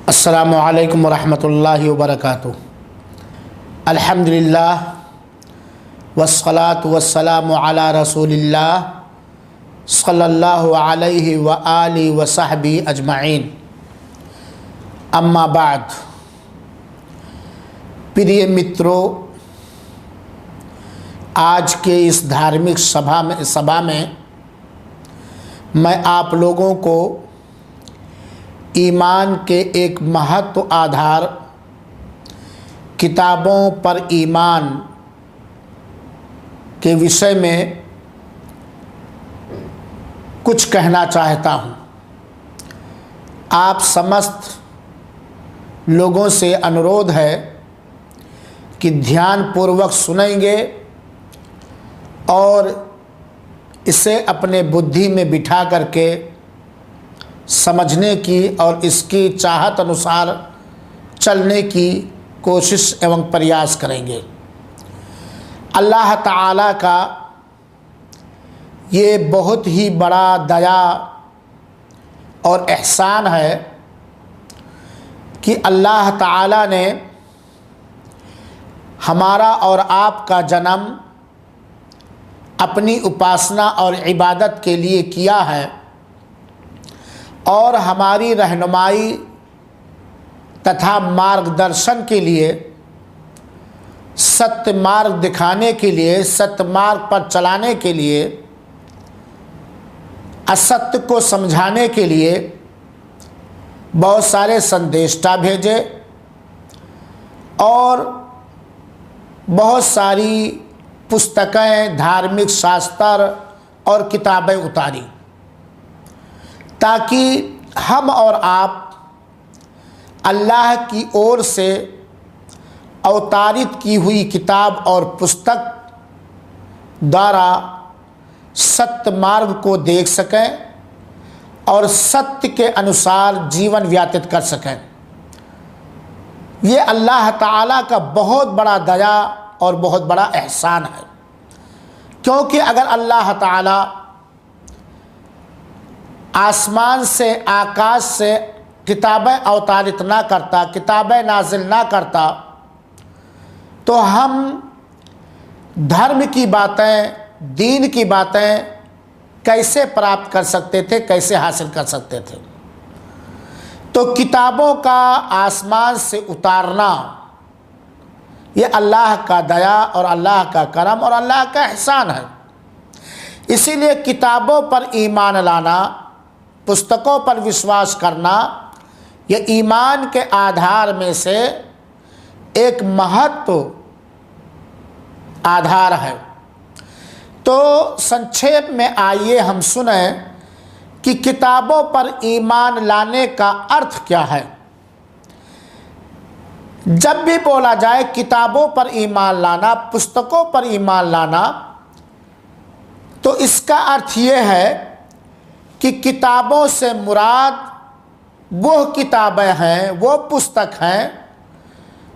अस्सलामु अलैकुम वरहमतुल्लाहि वबरकातुहू। अल्हम्दुलिल्लाह वस्सलातु वस्सलामु अला रसूलिल्लाह सल्लल्लाहु अलैहि व आलिहि व सहबी अजमाइन। अम्मा बाद, प्रिय मित्रों, आज के इस धार्मिक सभा में मैं आप लोगों को ईमान के एक महत्व आधार किताबों पर ईमान के विषय में कुछ कहना चाहता हूँ। आप समस्त लोगों से अनुरोध है कि ध्यानपूर्वक सुनेंगे और इसे अपने बुद्धि में बिठा करके समझने की और इसकी चाहत अनुसार चलने की कोशिश एवं प्रयास करेंगे। अल्लाह ताला का ये बहुत ही बड़ा दया और एहसान है कि अल्लाह ताला ने हमारा और आपका जन्म अपनी उपासना और इबादत के लिए किया है और हमारी रहनुमाई तथा मार्गदर्शन के लिए, सत्य मार्ग दिखाने के लिए, सत्य मार्ग पर चलाने के लिए, असत्य को समझाने के लिए बहुत सारे संदेष्टा भेजे और बहुत सारी पुस्तकें, धार्मिक शास्त्र और किताबें उतारी ताकि हम और आप अल्लाह की ओर से अवतारित की हुई किताब और पुस्तक द्वारा सत्य मार्ग को देख सकें और सत्य के अनुसार जीवन व्यतीत कर सकें। ये अल्लाह ताला का बहुत बड़ा दया और बहुत बड़ा एहसान है, क्योंकि अगर अल्लाह ताला आसमान से, आकाश से किताबें अवतारित ना करता, किताबें नाजिल ना करता, तो हम धर्म की बातें, दीन की बातें कैसे प्राप्त कर सकते थे, कैसे हासिल कर सकते थे। तो किताबों का आसमान से उतारना ये अल्लाह का दया और अल्लाह का करम और अल्लाह का एहसान है। इसीलिए किताबों पर ईमान लाना, पुस्तकों पर विश्वास करना, यह ईमान के आधार में से एक महत्व आधार है। तो संक्षेप में आइए हम सुने कि किताबों पर ईमान लाने का अर्थ क्या है। जब भी बोला जाए किताबों पर ईमान लाना, पुस्तकों पर ईमान लाना, तो इसका अर्थ ये है कि किताबों से मुराद वो किताबें हैं, वो पुस्तक हैं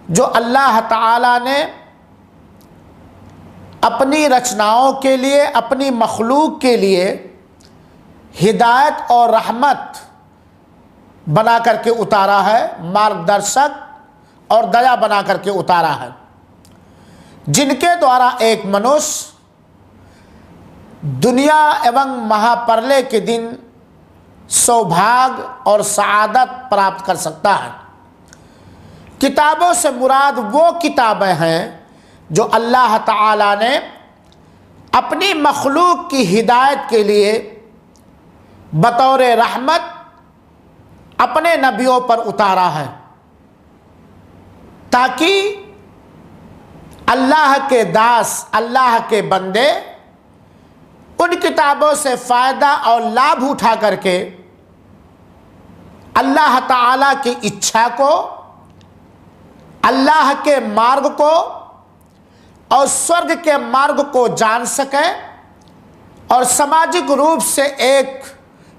जो अल्लाह ताला ने अपनी रचनाओं के लिए, अपनी मखलूक के लिए हिदायत और रहमत बना करके उतारा है, मार्गदर्शक और दया बना करके उतारा है, जिनके द्वारा एक मनुष्य दुनिया एवं महाप्रलय के दिन सौभाग्य और सआदत प्राप्त कर सकता है। किताबों से मुराद वो किताबें हैं जो अल्लाह ताला ने अपनी मखलूक की हिदायत के लिए बतौर रहमत अपने नबियों पर उतारा है, ताकि अल्लाह के दास, अल्लाह के बंदे उन किताबों से फ़ायदा और लाभ उठा करके अल्लाह ताला की इच्छा को, अल्लाह के मार्ग को और स्वर्ग के मार्ग को जान सकें और सामाजिक रूप से एक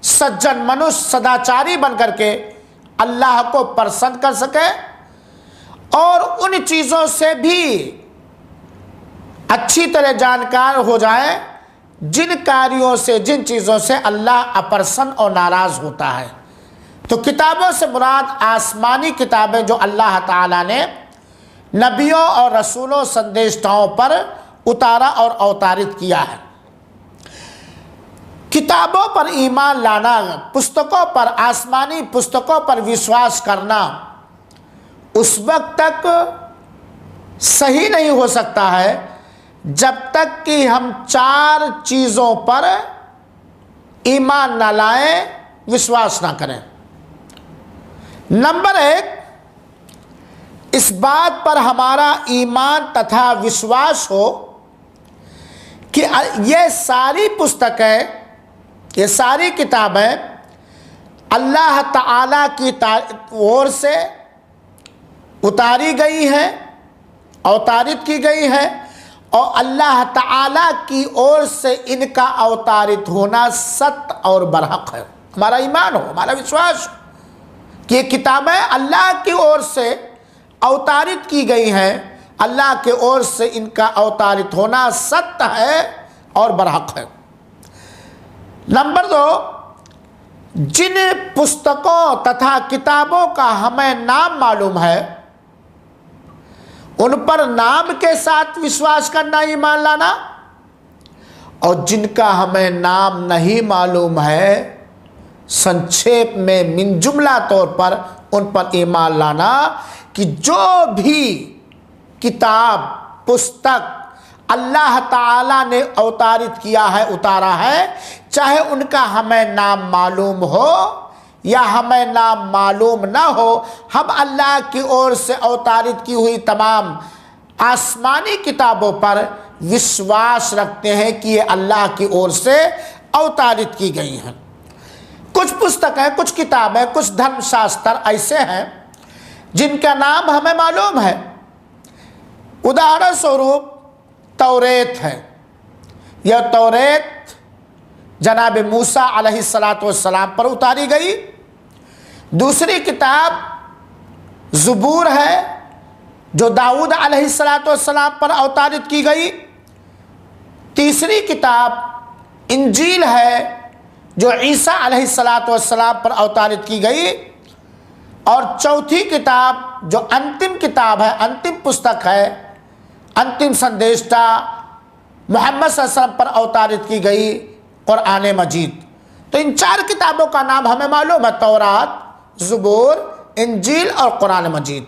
सज्जन मनुष्य, सदाचारी बन करके अल्लाह को प्रसन्न कर सके और उन चीज़ों से भी अच्छी तरह जानकार हो जाए जिन कार्यों से, जिन चीज़ों से अल्लाह अप्रसन्न और नाराज़ होता है। तो किताबों से मुराद आसमानी किताबें जो अल्लाह ताला ने नबियों और रसूलों संदेशताओं पर उतारा और अवतारित किया है। किताबों पर ईमान लाना, पुस्तकों पर, आसमानी पुस्तकों पर विश्वास करना उस वक्त तक सही नहीं हो सकता है जब तक कि हम 4 चीज़ों पर ईमान ना लाएं, विश्वास ना करें। नंबर 1, इस बात पर हमारा ईमान तथा विश्वास हो कि ये सारी पुस्तकें, ये सारी किताबें अल्लाह ताला की ओर से उतारी गई हैं, अवतारित की गई है, और अल्लाह ताला की ओर से इनका अवतारित होना सत्य और बरहक है। हमारा ईमान हो, हमारा विश्वास हो कि ये किताबें अल्लाह की ओर से अवतारित की गई हैं, अल्लाह के ओर से इनका अवतारित होना सत्य है और बरहक है। नंबर 2, जिन पुस्तकों तथा किताबों का हमें नाम मालूम है उन पर नाम के साथ विश्वास करना, ईमान लाना, और जिनका हमें नाम नहीं मालूम है, संक्षेप में मिन जुमला तौर पर उन पर ईमान लाना कि जो भी किताब, पुस्तक अल्लाह ताला ने अवतारित किया है, उतारा है, चाहे उनका हमें नाम मालूम हो या हमें नाम मालूम ना हो, हम अल्लाह की ओर से अवतारित की हुई तमाम आसमानी किताबों पर विश्वास रखते हैं कि ये अल्लाह की ओर से अवतारित की गई हैं। कुछ पुस्तकें, कुछ किताबें, कुछ धर्मशास्त्र ऐसे हैं जिनका नाम हमें मालूम है। उदाहरण स्वरूप तौरेत है। यह तौरेत जनाब मूसा अलैहिस्सलातु वस्सलाम पर उतारी गई। दूसरी किताब ज़बूर है जो दाऊद अलैहिस्सलातु वस्सलाम पर अवतारित की गई। तीसरी किताब इंजील है जो ईसा अलैहिस्सलातु वस्सलाम पर अवतारित की गई। और चौथी किताब जो अंतिम किताब है, अंतिम पुस्तक है, अंतिम संदेशता मोहम्मद सल्लल्लाहु अलैहि वसल्लम पर अवतारित की गई, कुरान मजीद। तो इन 4 किताबों का नाम हमें मालूम है, तौरात, ज़बूर, इंजील और कुरान मजीद।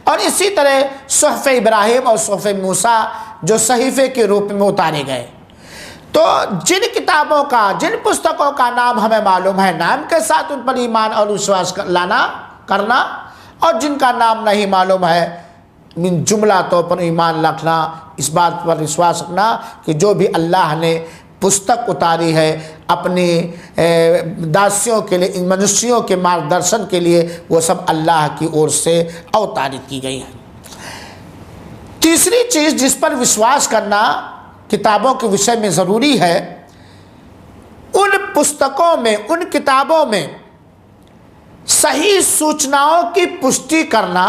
और इसी तरह सुहफ़े इब्राहिम और सुहफ़े मूसा जो सहीफ़े के रूप में उतारे गए। तो जिन किताबों का, जिन पुस्तकों का नाम हमें मालूम है, नाम के साथ उन पर ईमान और विश्वास करना, और जिनका नाम नहीं मालूम है, मिन जुमला तौर पर ईमान रखना, इस बात पर विश्वास रखना कि जो भी अल्लाह ने पुस्तक उतारी है अपने दासियों के लिए, इन मनुष्यों के मार्गदर्शन के लिए, वो सब अल्लाह की ओर से अवतारित की गई है। तीसरी चीज़ जिस पर विश्वास करना किताबों के विषय में ज़रूरी है, उन पुस्तकों में, उन किताबों में सही सूचनाओं की पुष्टि करना,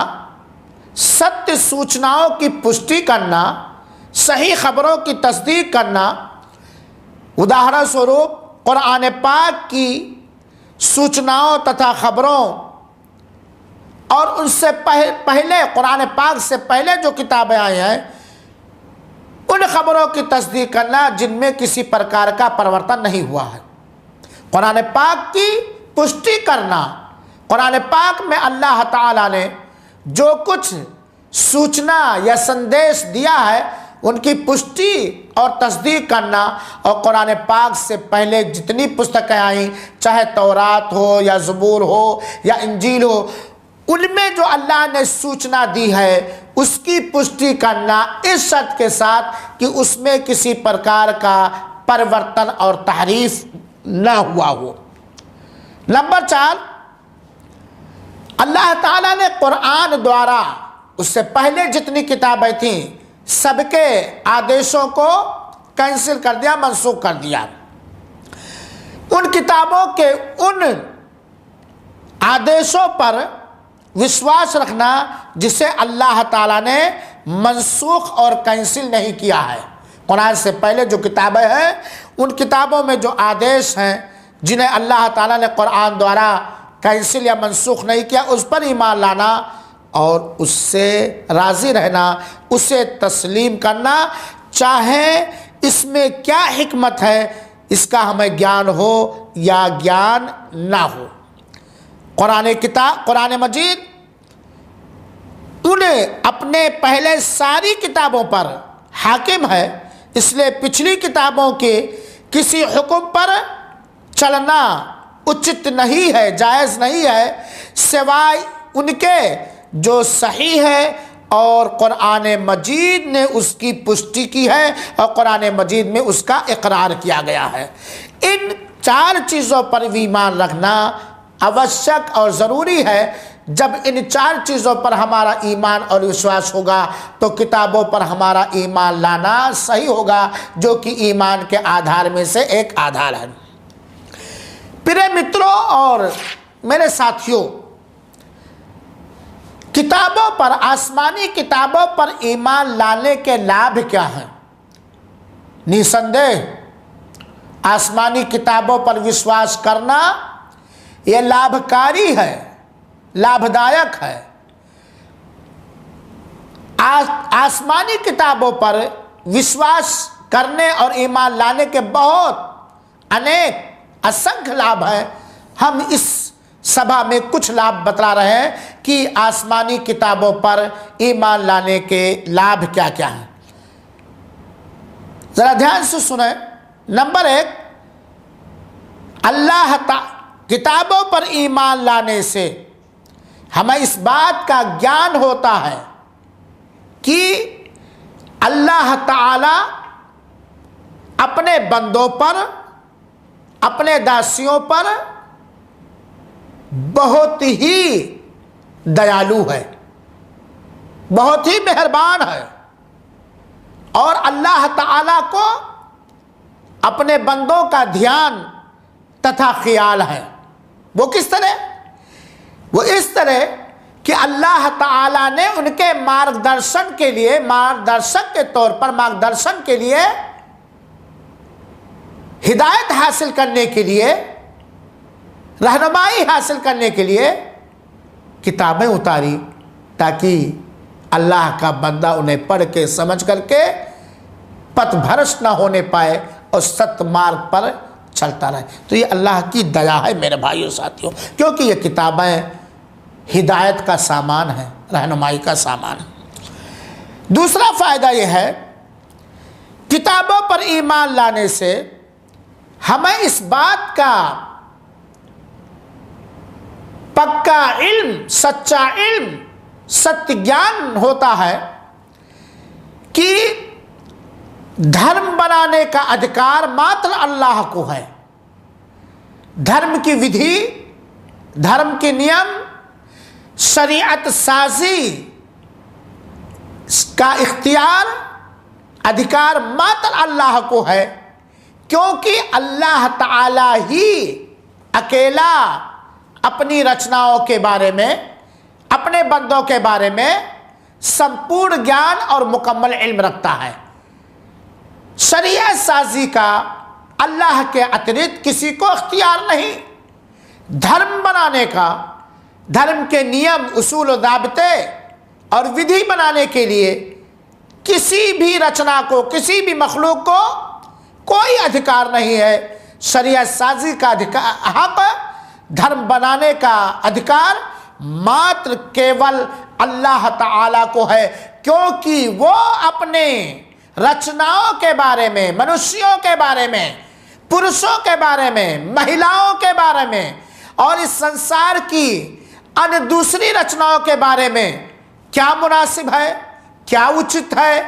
सत्य सूचनाओं की पुष्टि करना, सही खबरों की तस्दीक करना। उदाहरण स्वरूप कुरान पाक की सूचनाओं तथा खबरों और उनसे पहले, कुरान पाक से पहले जो किताबें आई हैं, उन खबरों की तस्दीक करना जिनमें किसी प्रकार का परिवर्तन नहीं हुआ है। कुरान पाक की पुष्टि करना, कुरान पाक में अल्लाह ताला ने जो कुछ सूचना या संदेश दिया है उनकी पुष्टि और तस्दीक करना। और कुरान पाक से पहले जितनी पुस्तकें आई, चाहे तौरात हो या ज़बूर हो या इंजील हो, उनमें जो अल्लाह ने सूचना दी है उसकी पुष्टि करना, इस शर्त के साथ कि उसमें किसी प्रकार का परिवर्तन और तहरीफ न हुआ हो। नंबर 4, अल्लाह ताला ने कुरान द्वारा उससे पहले जितनी किताबें थीं सबके आदेशों को कैंसिल कर दिया, मनसूख कर दिया। उन किताबों के उन आदेशों पर विश्वास रखना जिसे अल्लाह ताला ने मनसूख और कैंसिल नहीं किया है। कुरान से पहले जो किताबें हैं उन किताबों में जो आदेश हैं जिन्हें अल्लाह ताला ने कुरान द्वारा कैंसिल या मनसूख नहीं किया, उस पर ईमान लाना और उससे राज़ी रहना, उसे तस्लीम करना, चाहे इसमें क्या हिकमत है इसका हमें ज्ञान हो या ज्ञान ना हो। कुरान मजीद उन्हें अपने पहले सारी किताबों पर हाकिम है, इसलिए पिछली किताबों के किसी हुक्म पर चलना उचित नहीं है, जायज़ नहीं है, सिवाय उनके जो सही है और कुरान मजीद ने उसकी पुष्टि की है और कुरान मजीद में उसका इकरार किया गया है। इन 4 चीज़ों पर भी ईमान रखना आवश्यक और ज़रूरी है। जब इन 4 चीज़ों पर हमारा ईमान और विश्वास होगा तो किताबों पर हमारा ईमान लाना सही होगा, जो कि ईमान के आधार में से एक आधार है। प्रिय मित्रों और मेरे साथियों, किताबों पर, आसमानी किताबों पर ईमान लाने के लाभ क्या हैं? निसंदेह आसमानी किताबों पर विश्वास करना यह लाभकारी है, लाभदायक है। आसमानी किताबों पर विश्वास करने और ईमान लाने के बहुत अनेक असंख्य लाभ हैं। हम इस सभा में कुछ लाभ बतला रहे हैं कि आसमानी किताबों पर ईमान लाने के लाभ क्या क्या हैं। जरा ध्यान से सुने। नंबर 1, किताबों पर ईमान लाने से हमें इस बात का ज्ञान होता है कि अल्लाह ताला अपने बंदों पर, अपने दासियों पर बहुत ही दयालु है, बहुत ही मेहरबान है और अल्लाह ताला को अपने बंदों का ध्यान तथा ख्याल है। वो किस तरह? वो इस तरह कि अल्लाह ताला ने उनके मार्गदर्शन के लिए, मार्गदर्शक के तौर पर, मार्गदर्शन के लिए, हिदायत हासिल करने के लिए, रहनुमाई हासिल करने के लिए किताबें उतारी, ताकि अल्लाह का बंदा उन्हें पढ़ के समझ करके पथभ्रष्ट ना होने पाए और सत्य मार्ग पर चलता रहे। तो ये अल्लाह की दया है मेरे भाइयों साथियों, क्योंकि ये किताबें हिदायत का सामान है, रहनुमाई का सामान है। दूसरा फ़ायदा ये है, किताबों पर ईमान लाने से हमें इस बात का पक्का इल्म, सच्चा इल्म, सत्य ज्ञान होता है कि धर्म बनाने का अधिकार मात्र अल्लाह को है। धर्म की विधि, धर्म के नियम, शरीयत साजी का इख्तियार, अधिकार मात्र अल्लाह को है, क्योंकि अल्लाह ताला ही अकेला अपनी रचनाओं के बारे में, अपने बंदों के बारे में संपूर्ण ज्ञान और मुकम्मल इल्म रखता है। शरीयत साजी का अल्लाह के अतिरिक्त किसी को इख्तियार नहीं। धर्म बनाने का, धर्म के नियम, उसूल और दाबिते और विधि बनाने के लिए किसी भी रचना को, किसी भी मखलूक को कोई अधिकार नहीं है। शरीयत साजी का अधिकार, हक, धर्म बनाने का अधिकार मात्र केवल अल्लाह ताला को है, क्योंकि वो अपने रचनाओं के बारे में, मनुष्यों के बारे में, पुरुषों के बारे में, महिलाओं के बारे में और इस संसार की अन्य दूसरी रचनाओं के बारे में क्या मुनासिब है, क्या उचित है,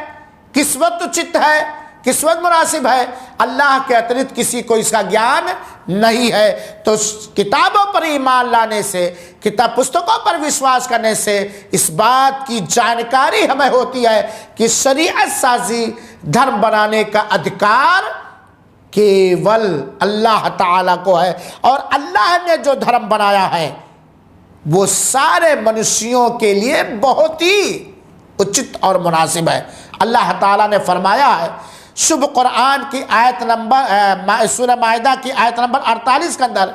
किस वक्त उचित है, किस वक्त मुनासिब है, अल्लाह के अतिरिक्त किसी को इसका ज्ञान नहीं है। तो किताबों पर ईमान लाने से, किताब पुस्तकों पर विश्वास करने से इस बात की जानकारी हमें होती है कि शरीयत साजी, धर्म बनाने का अधिकार केवल अल्लाह ताला को है और अल्लाह ने जो धर्म बनाया है वो सारे मनुष्यों के लिए बहुत ही उचित और मुनासिब है। अल्लाह ताला ने फरमाया है, शुभ कुरान की आयत नंबर, सूरह माइदा की आयत नंबर 48 के अंदर,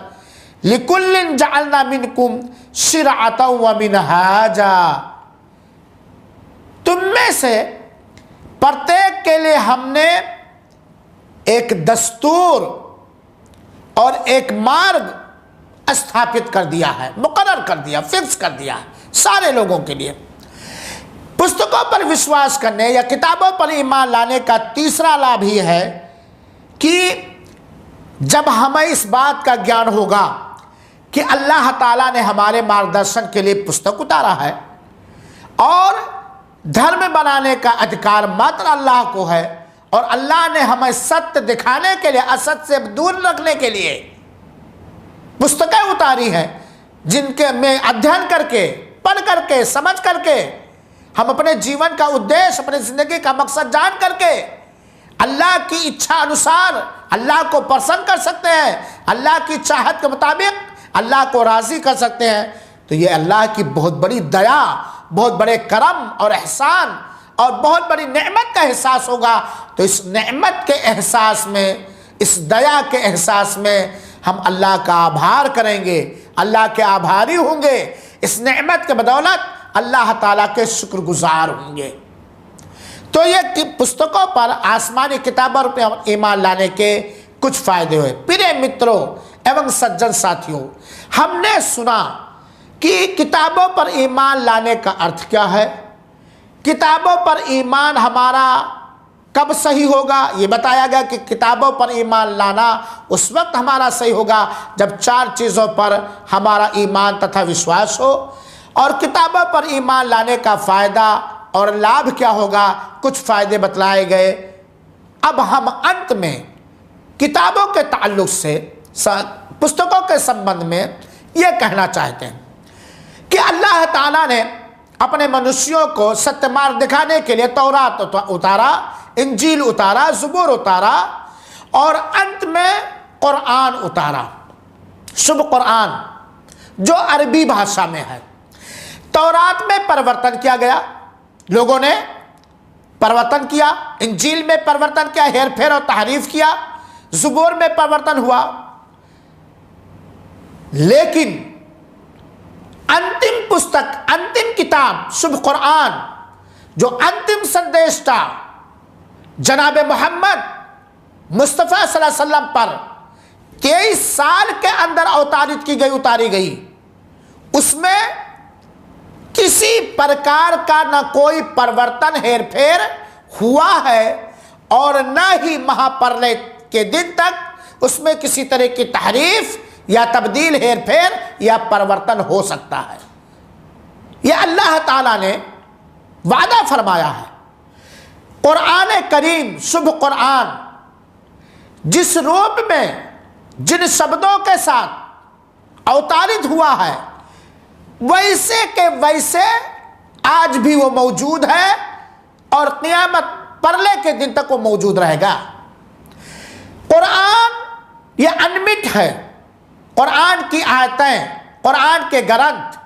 लिकुल्लिन जअलना मिनकुम शिरअतन व मिनहाजा, तुम में से प्रत्येक के लिए हमने एक दस्तूर और एक मार्ग स्थापित कर दिया है, मुकर्रर कर दिया, फिक्स कर दिया सारे लोगों के लिए। पुस्तकों पर विश्वास करने या किताबों पर ईमान लाने का तीसरा लाभ ही है कि जब हमें इस बात का ज्ञान होगा कि अल्लाह ताला ने हमारे मार्गदर्शन के लिए पुस्तक उतारा है और धर्म बनाने का अधिकार मात्र अल्लाह को है, और अल्लाह ने हमें सत्य दिखाने के लिए, असत्य से दूर रखने के लिए पुस्तकें उतारी हैं, जिनके में अध्ययन करके, पढ़ करके, समझ करके हम अपने जीवन का उद्देश्य, अपने जिंदगी का मकसद जान करके अल्लाह की इच्छा अनुसार अल्लाह को प्रसन्न कर सकते हैं, अल्लाह की चाहत के मुताबिक अल्लाह को राजी कर सकते हैं। तो ये अल्लाह की बहुत बड़ी दया, बहुत बड़े करम और एहसान और बहुत बड़ी नेमत का एहसास होगा। तो इस नेमत के एहसास में, इस दया के एहसास में हम अल्लाह का आभार करेंगे, अल्लाह के आभारी होंगे, इस नेमत के बदौलत अल्लाह ताला के शुक्रगुजार होंगे। तो ये पुस्तकों पर, आसमानी किताबों पर ईमान लाने के कुछ फायदे हुए। प्रिय मित्रों एवं सज्जन साथियों, हमने सुना कि किताबों पर ईमान लाने का अर्थ क्या है, किताबों पर ईमान हमारा कब सही होगा। ये बताया गया कि किताबों पर ईमान लाना उस वक्त हमारा सही होगा जब चार चीज़ों पर हमारा ईमान तथा विश्वास हो। और किताबों पर ईमान लाने का फ़ायदा और लाभ क्या होगा, कुछ फ़ायदे बतलाए गए। अब हम अंत में किताबों के ताल्लुक़ से, पुस्तकों के संबंध में ये कहना चाहते हैं कि अल्लाह ताला ने अपने मनुष्यों को सत्य मार्ग दिखाने के लिए तौरात उतारा, इंजील उतारा, ज़बूर उतारा और अंत में कुरान उतारा, शुभ कुरान जो अरबी भाषा में है। तौरात में परिवर्तन किया गया, लोगों ने परिवर्तन किया, इंजील में परिवर्तन किया, हेर फेर और तहरीफ किया, ज़बूर में परिवर्तन हुआ, लेकिन अंतिम पुस्तक, अंतिम किताब शुभ कुरान जो अंतिम संदेश था जनाब मोहम्मद मुस्तफ़ा सल्लल्लाहु अलैहि वसल्लम पर 23 साल के अंदर अवतारित की गई, उतारी गई, उसमें किसी प्रकार का न कोई परिवर्तन हेरफेर हुआ है और न ही महाप्रलय के दिन तक उसमें किसी तरह की तहरीफ या तब्दील, हेरफेर या परिवर्तन हो सकता है। यह अल्लाह ताला ने वादा फरमाया है। कुरान करीम, शुभ कुरान जिस रूप में, जिन शब्दों के साथ अवतारित हुआ है, वैसे के वैसे आज भी वो मौजूद है और क़यामत परले के दिन तक वो मौजूद रहेगा। कुरान ये अनमिट है, कुरान की आयतें, कुरान के ग्रंथ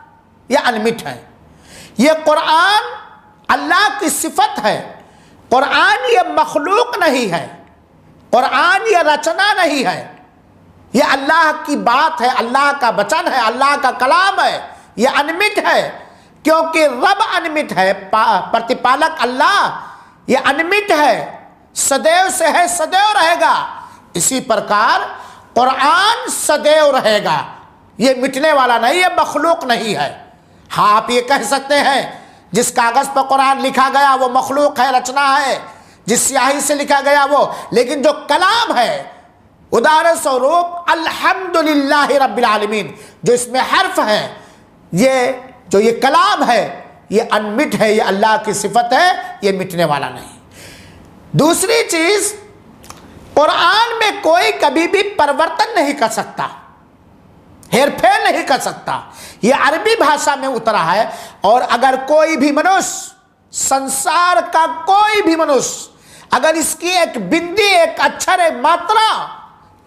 ये अनमिट है। ये कुरान अल्लाह की सिफत है, कुरान ये मखलूक नहीं है, कुरान ये रचना नहीं है, ये अल्लाह की बात है, अल्लाह का वचन है, अल्लाह का कलाम है। ये अनमिट है क्योंकि रब अनमिट है, प्रतिपालक अल्लाह ये अनमिट है, सदैव से है, सदैव रहेगा। इसी प्रकार कुरान सदैव रहेगा, ये मिटने वाला नहीं, ये मखलूक नहीं है। हाँ, आप ये कह सकते हैं जिस कागज़ पर कुरान लिखा गया वो मखलूक है, रचना है, जिस स्याही से लिखा गया वो, लेकिन जो कलाम है, उदाहरण स्वरूप अल्हम्दुलिल्लाह रब्बिल आलमीन, जो इसमें हर्फ हैं, ये जो ये कलाम है ये अनमिट है, ये अल्लाह की सिफत है, ये मिटने वाला नहीं। दूसरी चीज़, कुरान में कोई कभी भी परिवर्तन नहीं कर सकता, हेरफेर नहीं कर सकता। ये अरबी भाषा में उतरा है और अगर कोई भी मनुष्य, संसार का कोई भी मनुष्य अगर इसकी एक बिंदी, एक अक्षर, एक मात्रा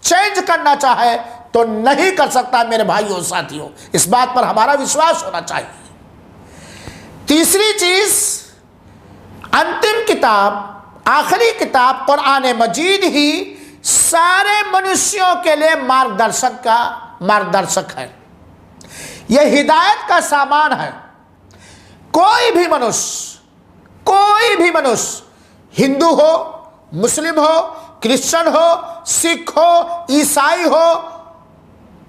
चेंज करना चाहे तो नहीं कर सकता। मेरे भाइयों साथियों, इस बात पर हमारा विश्वास होना चाहिए। तीसरी चीज, अंतिम किताब, आखिरी किताब कुरान मजीद ही सारे मनुष्यों के लिए मार्गदर्शक का मार्गदर्शक है, यह हिदायत का सामान है। कोई भी मनुष्य हिंदू हो, मुस्लिम हो, क्रिश्चियन हो, सिख हो, ईसाई हो,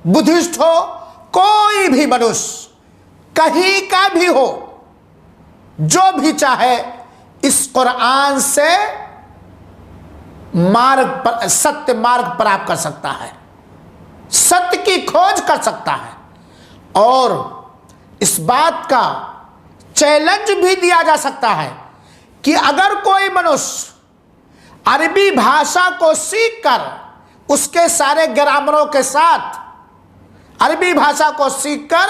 बुद्धिस्ट हो, कोई भी मनुष्य कहीं का भी हो, जो भी चाहे इस कुरान से सत्य मार्ग प्राप्त कर सकता है, सत्य की खोज कर सकता है। और इस बात का चैलेंज भी दिया जा सकता है कि अगर कोई मनुष्य अरबी भाषा को सीखकर उसके सारे ग्रामरों के साथ अरबी भाषा को सीखकर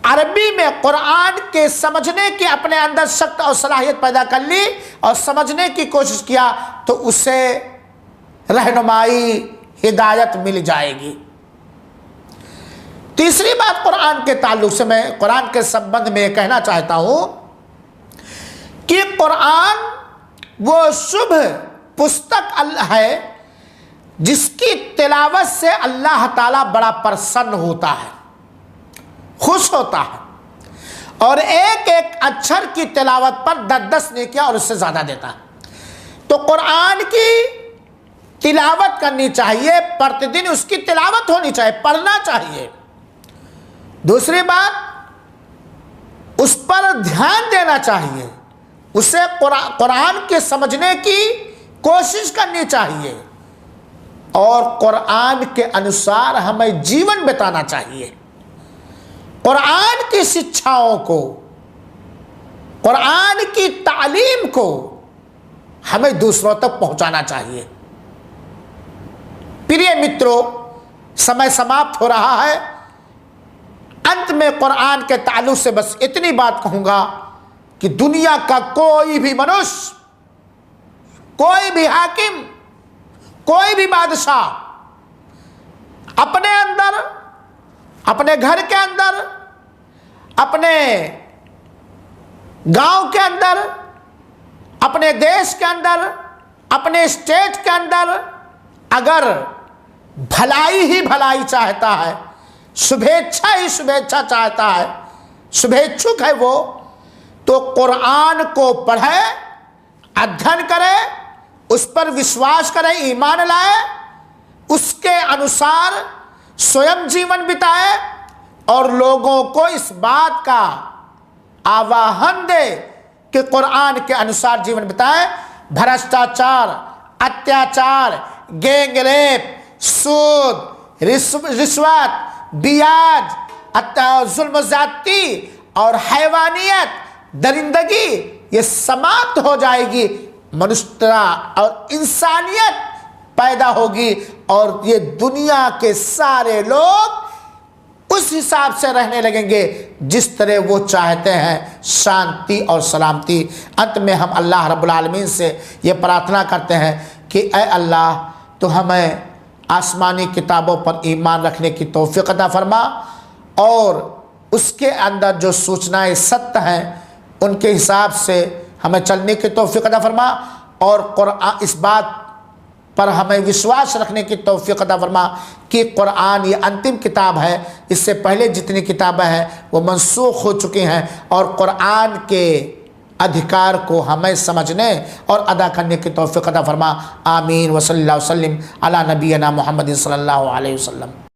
अरबी में कुरान के समझने की अपने अंदर शक्ति और सलाहियत पैदा कर ली और समझने की कोशिश किया, तो उसे रहनुमाई, हिदायत मिल जाएगी। तीसरी बात कुरान के ताल्लुक से मैं कुरान के संबंध में कहना चाहता हूं कि कुरान वो शुभ पुस्तक है जिसकी तिलावत से अल्लाह ताला बड़ा प्रसन्न होता है, खुश होता है, और एक एक अक्षर की तिलावत पर 10-10 नेकियां और उससे ज्यादा देता है। तो कुरान की तिलावत करनी चाहिए, प्रतिदिन उसकी तिलावत होनी चाहिए, पढ़ना चाहिए। दूसरी बात, उस पर ध्यान देना चाहिए, उसे कुरान के समझने की कोशिश करनी चाहिए और कुरान के अनुसार हमें जीवन बिताना चाहिए। कुरान की शिक्षाओं को, कुरान की तालीम को हमें दूसरों तक पहुंचाना चाहिए। प्रिय मित्रों, समय समाप्त हो रहा है। अंत में कुरान के ताल्लुक से बस इतनी बात कहूंगा कि दुनिया का कोई भी मनुष्य, कोई भी हाकिम, कोई भी बादशाह अपने अंदर, अपने घर के अंदर, अपने गांव के अंदर, अपने देश के अंदर, अपने स्टेट के अंदर अगर भलाई ही भलाई चाहता है, शुभेच्छा ही शुभेच्छा चाहता है, शुभेच्छुक है वो, तो कुरान को पढ़े, अध्ययन करे, उस पर विश्वास करे, ईमान लाए, उसके अनुसार स्वयं जीवन बिताए और लोगों को इस बात का आवाहन दे कि कुरान के अनुसार जीवन बिताए। भ्रष्टाचार, अत्याचार, गैंगरेप, सूद, रिश्वत, बियाज, जुल्म ज़्यादती और हैवानियत, दरिंदगी, ये समाप्त हो जाएगी। मनुष्यता और इंसानियत पैदा होगी और ये दुनिया के सारे लोग उस हिसाब से रहने लगेंगे जिस तरह वो चाहते हैं, शांति और सलामती। अंत में हम अल्लाह रब्बुल आलमीन से ये प्रार्थना करते हैं कि ऐ अल्लाह, तो हमें आसमानी किताबों पर ईमान रखने की तौफीक अता फरमा और उसके अंदर जो सूचनाएं सत्य हैं उनके हिसाब से हमें चलने की तौफीक अता फरमा और कुरान, इस बात पर हमें विश्वास रखने की तौफीक अता फरमा कि कुरान ये अंतिम किताब है, इससे पहले जितनी किताबें हैं वो मनसूख हो चुकी हैं और कुरान के अधिकार को हमें समझने और अदा करने की तौफीक अता फरमा। आमीन व सल्लल्लाहु अलैहि वसल्लम अला नबीना मुहम्मद सल्लल्लाहु अलैहि वसल्लम।